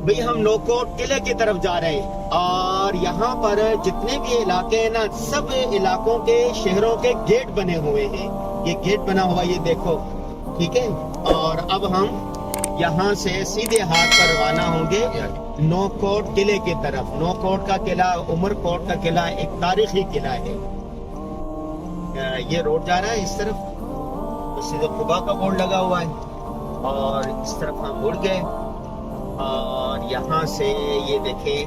بھئی ہم نوکوٹ قلعے کی طرف جا رہے ہیں اور یہاں پر جتنے بھی علاقے ہیں نا، سب علاقوں کے شہروں کے گیٹ بنے ہوئے ہیں. یہ گیٹ بنا ہوا یہ دیکھو، ٹھیک ہے. اور اب ہم یہاں سے سیدھے ہاتھ پر روانہ ہوں گے نوکوٹ قلعے کی طرف. نوکوٹ کا قلعہ، عمر کوٹ کا قلعہ ایک تاریخی قلعہ ہے. یہ روڈ جا رہا ہے اس طرف، مسجد قباء کا بورڈ لگا ہوا ہے اور اس طرف ہم مڑ گئے. اور یہاں سے یہ دیکھیں،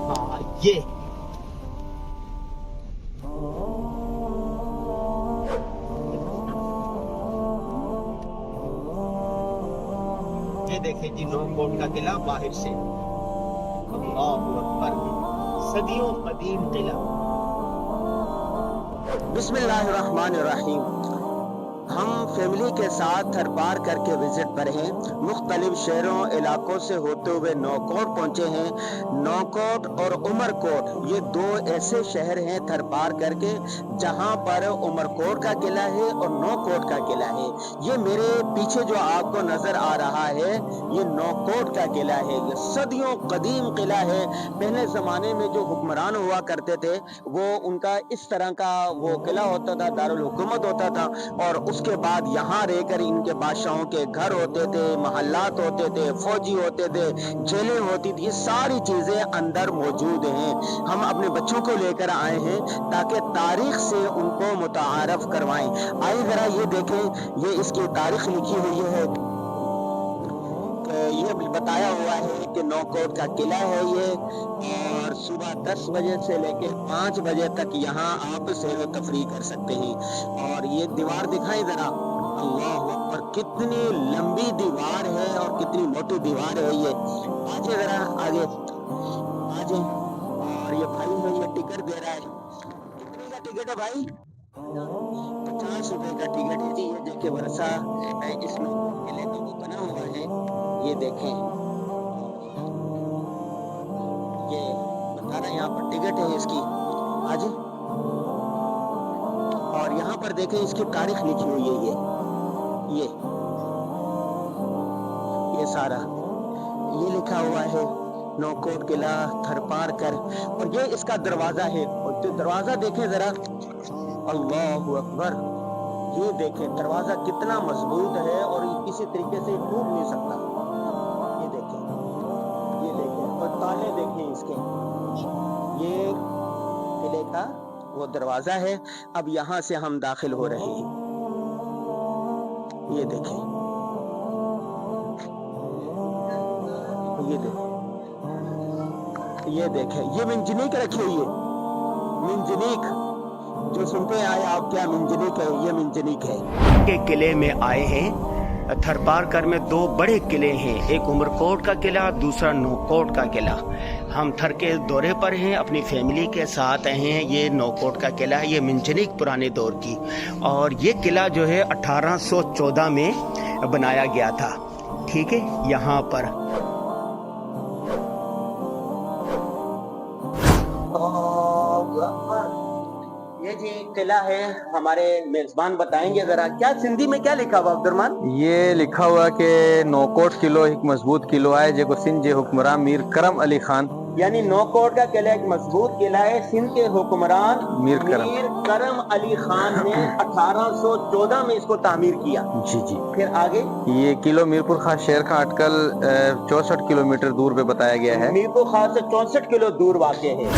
ہاں یہ دیکھیں جی نوکوٹ کا قلعہ باہر سے. اللہ اکبر، صدیوں قدیم قلعہ. بسم اللہ الرحمن الرحیم. ہم فیملی کے ساتھ تھر پار کر کے وزٹ پر ہیں. مختلف شہروں علاقوں سے ہوتے ہوئے نوکوٹ پہنچے ہیں. نوکوٹ اور عمر کوٹ یہ دو ایسے شہر ہیں تھر پار کر کے جہاں پر عمر کوٹ کا قلعہ ہے اور نوکوٹ کا قلعہ ہے. یہ میرے پیچھے جو آپ کو نظر آ رہا ہے یہ نوکوٹ کا قلعہ ہے. یہ صدیوں قدیم قلعہ ہے. پہلے زمانے میں جو حکمران ہوا کرتے تھے وہ ان کا اس طرح کا وہ قلعہ ہوتا تھا، دارالحکومت ہوتا تھا. اور اس کے بعد یہاں رہ کر ان کے بادشاہوں کے گھر ہوتے تھے، محلات ہوتے تھے، فوجی ہوتے تھے، جیلیں ہوتی تھی. یہ ساری چیزیں اندر موجود ہیں. ہم اپنے بچوں کو لے کر آئے ہیں تاکہ تاریخ سے ان کو متعارف کروائیں. آئیے ذرا یہ دیکھیں، یہ اس کی تاریخ لکھی ہوئی ہے. یہ بتایا ہوا ہے کہ نوکوٹ کا قلعہ ہے یہ، اور صبح 10 بجے سے لے کے 5 بجے تک یہاں آپ سیر و تفریح کر سکتے ہیں. اور یہ دیوار دکھائیں ذرا، اللہ اکبر کتنی لمبی دیوار ہے اور کتنی موٹی دیوار ہے. یہ آجے ذرا آگے آجے. اور یہ بھائی ہے، یہ ٹکٹ دے رہا ہے. کتنے کا ٹکٹ ہے بھائی؟ 50 روپے کا ٹکٹ ہے جی. یہ دیکھیں ورثہ اس میں قلعے کا وہ بنا ہوا ہے. یہ دیکھیں، یہ بتا رہا ہے یہاں پر ٹکٹ ہے اس کی. آج اور یہاں پر دیکھیں اس کی تاریخ لکھی ہوئی ہے. یہ سارا یہ لکھا ہوا ہے نوکوٹ قلعہ تھر پار کر. اور یہ اس کا دروازہ ہے. اور جو دروازہ دیکھیں ذرا، اللہ اکبر. یہ دیکھیں دروازہ کتنا مضبوط ہے اور کسی طریقے سے ٹوٹ نہیں سکتا. یہ دیکھیں، یہ دیکھیں، اور تالے دیکھیں اس کے. یہ قلعے کا وہ دروازہ ہے. اب یہاں سے ہم داخل ہو رہے ہیں. یہ دیکھیں، یہ دیکھیں، یہ دیکھیں. یہ منجنیک رکھی ہوئی ہے. منجنیک جو سنتے آئے آپ، کیا منجنیک ہے؟ یہ منجنیک ہے. کے قلعے میں آئے ہیں. تھر پار کر میں دو بڑے قلعے ہیں، ایک عمر کوٹ کا قلعہ، دوسرا نوکوٹ کا قلعہ. ہم تھر کے دورے پر ہیں، اپنی فیملی کے ساتھ ہیں. یہ نوکوٹ کا قلعہ ہے، یہ منجنیک پرانے دور کی. اور یہ قلعہ جو ہے 1814 میں بنایا گیا تھا. ٹھیک ہے. یہاں پر یہ جی قلعہ ہے. ہمارے میزبان بتائیں گے ذرا کیا سندھی میں کیا لکھا ہوا عبد الرحمان؟ یہ لکھا ہوا کہ نوکوٹ قلعہ ایک مضبوط قلعہ ہے جو سندھ کے حکمران میر کرم علی خان. یعنی نوکوٹ کا قلعہ ایک مضبوط قلعہ ہے. سندھ کے حکمران میر کرم علی خان نے 1814 میں اس کو تعمیر کیا. جی. پھر آگے یہ قلعہ میرپور خاص شہر کا اٹکل 64 کلومیٹر دور پہ بتایا گیا ہے. میرپور خاص سے 64 کلو دور واقع ہے.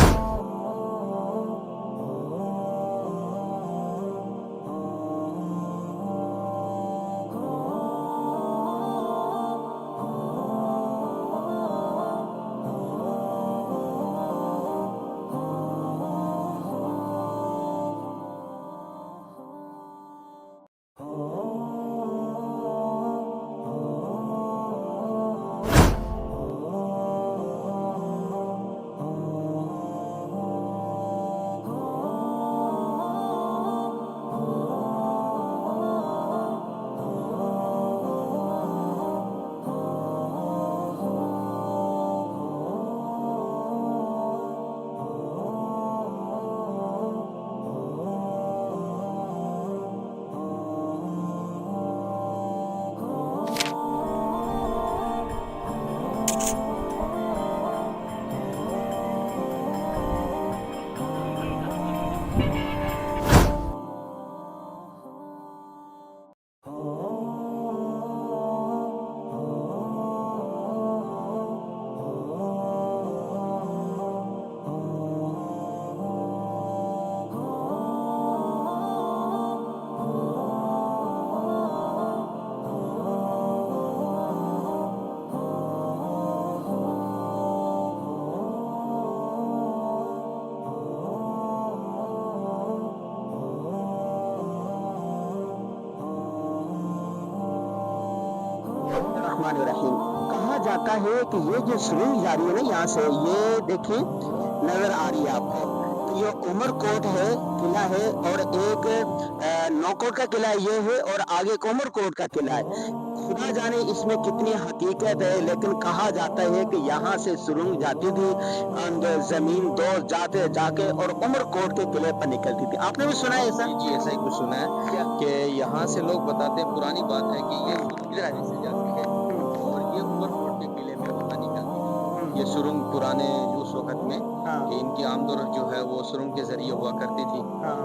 रहीम। कहा जाता है कि ये जो सुरंग जा रही है ना यहाँ से, ये देखें नजर आ रही है आपको, तो ये उमरकोट है, किला है, और एक नौकोट का किला ये है, और आगे एक उमरकोट का किला है। खुदा जाने इसमें कितनी हकीकत है, लेकिन कहा जाता है कि यहाँ से सुरंग जाती थी, जमीन दौड़ जाते जाके और उमरकोट के किले पर निकलती थी। आपने भी सुना है ऐसा? जी ऐसा ही कुछ सुना है कि यहाँ से लोग बताते हैं, पुरानी बात है कि ये इधर से जाती है और ये उमरकोट के किले में वहाँ निकलती है। ये सुरंग पुराने उस वक्त में कि इनकी आमदोरफ्त जो है वो सुरंग के जरिए हुआ करती थी।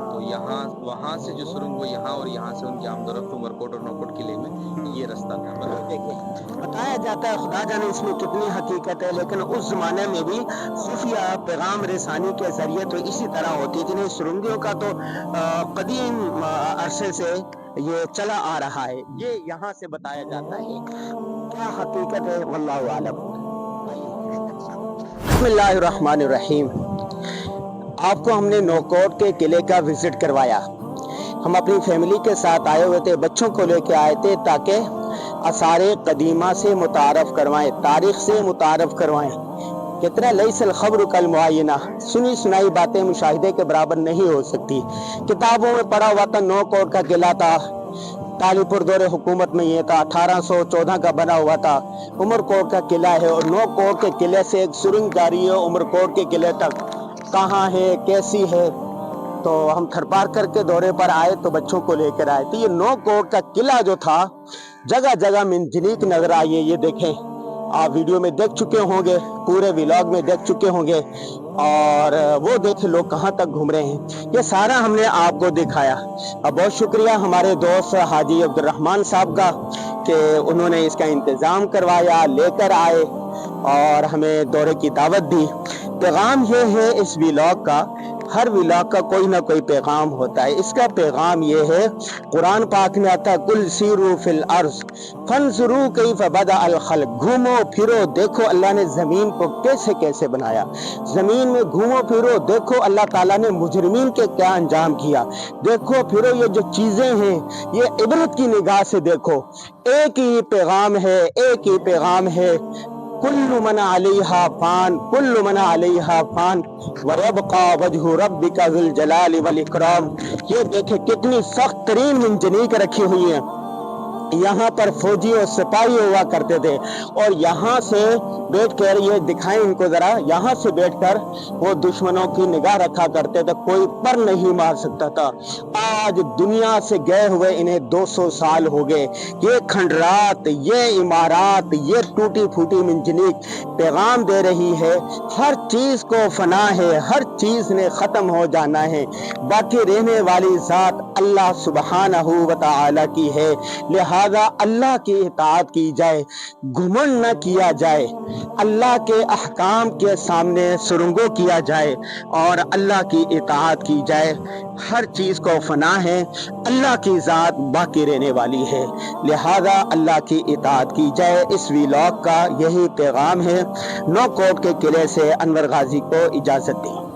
तो यहाँ वहाँ से जो सुरंग वो यहाँ, और यहाँ से उनकी आमदोरफ्त उमरकोट और नौकोट किले में ये रास्ता था। देखिए बताया जाता है, खुदा जाने इसमें कितनी हकीकत है, लेकिन उस जमाने में भी खुफिया पैगाम रसानी के जरिए तो इसी तरह होती थी। सुरंगियों का तो कदीम अरसे से ये चला आ रहा है, ये यहाँ से बताया जाता है। क्या हकीकत है वल्लाहु आलम। बिस्मिल्लाहिर्रहमानिर्रहीम। आपको हमने नौकोट के किले का विजिट करवाया। हम अपनी फैमिली के साथ आए हुए थे, बच्चों को लेके आए थे ताकि आसारे कदीमा से मुतारफ करवाएं, तारीख से मुतारफ करवाएं। कितना लैसल खबर कल मुआयना, सुनी सुनाई बातें मुशाहिदे के बराबर नहीं हो सकती। किताबों में पढ़ा हुआ था नौकोट का किला था, तालीपुर दौरे हुकूमत में ये था, 1814 का बना हुआ था। उमरकोट का किला है और नौकोट के किले से एक सुरंग जारी है उमरकोट के किले तक। कहाँ है, कैसी है, तो हम थरपार करके दौरे पर आए तो बच्चों को लेकर आए। तो ये नौकोट का किला जो था, जगह जगह मंजनीक नजर आई है। ये देखें, आप वीडियो में देख चुके होंगे, पूरे व्लॉग में देख चुके होंगे, और वो देखे लोग कहाँ तक घूम रहे हैं, ये सारा हमने आपको दिखाया। अब बहुत शुक्रिया हमारे दोस्त हाजी अब्दुर्रहमान साहब का कि उन्होंने इसका इंतज़ाम करवाया, लेकर आए और हमें दौरे की दावत दी। पैगाम ये है इस व्लॉग का, हर व्लॉग का कोई ना कोई पैगाम होता है। इसका पैगाम ये है, कुरान पाक में आता है, कुल सीरू फिल अर्ज़ फंजुरू कैफ़ बदा अल खल्क़। घूमो फिरो देखो अल्लाह ने ज़मीन को कैसे कैसे बनाया। ज़मीन में घूमो फिरो देखो अल्लाह ताला ने मुजरिमीन के क्या अंजाम किया। देखो फिरो ये जो चीज़ें हैं ये इबरत की निगाह से देखो। एक ही पैगाम है, एक ही पैगाम है, कुल्लु मन अलैहा फान, कुल्लु मन अलैहा फान व यबका वजहु रब्बिका ज़ुल जलाली वल इकराम। ये देखे कितनी सख्त तरीन मंजनीक रखी हुई है। यहाँ पर फौजी और सिपाही हुआ करते थे, और यहाँ से बैठकर, ये दिखाएं इनको जरा, यहाँ से बैठकर वो दुश्मनों की निगाह रखा करते थे, कोई पर नहीं मार सकता था। आज दुनिया से गए हुए इन्हें 200 साल हो गए। ये खंडरात, ये इमारत, ये टूटी फूटी मंजनीक पैगाम दे रही है, हर चीज को फना है, हर चीज ने खत्म हो जाना है, बाकी रहने वाली जात अल्लाह सुब्हानहू व तआला की है। लिहाजा अल्लाह की इताअत की जाए, घुमंड न किया जाए, अल्लाह के अहकाम के सामने सुरंगो किया जाए और अल्लाह की इताअत की जाए। हर चीज को फना है, अल्लाह की जात बाकी रहने वाली है, लिहाजा अल्लाह की इताअत की जाए। इस व्लॉग का यही पैगाम है। नौकोट के किले से अनवर गाजी को इजाजत दी।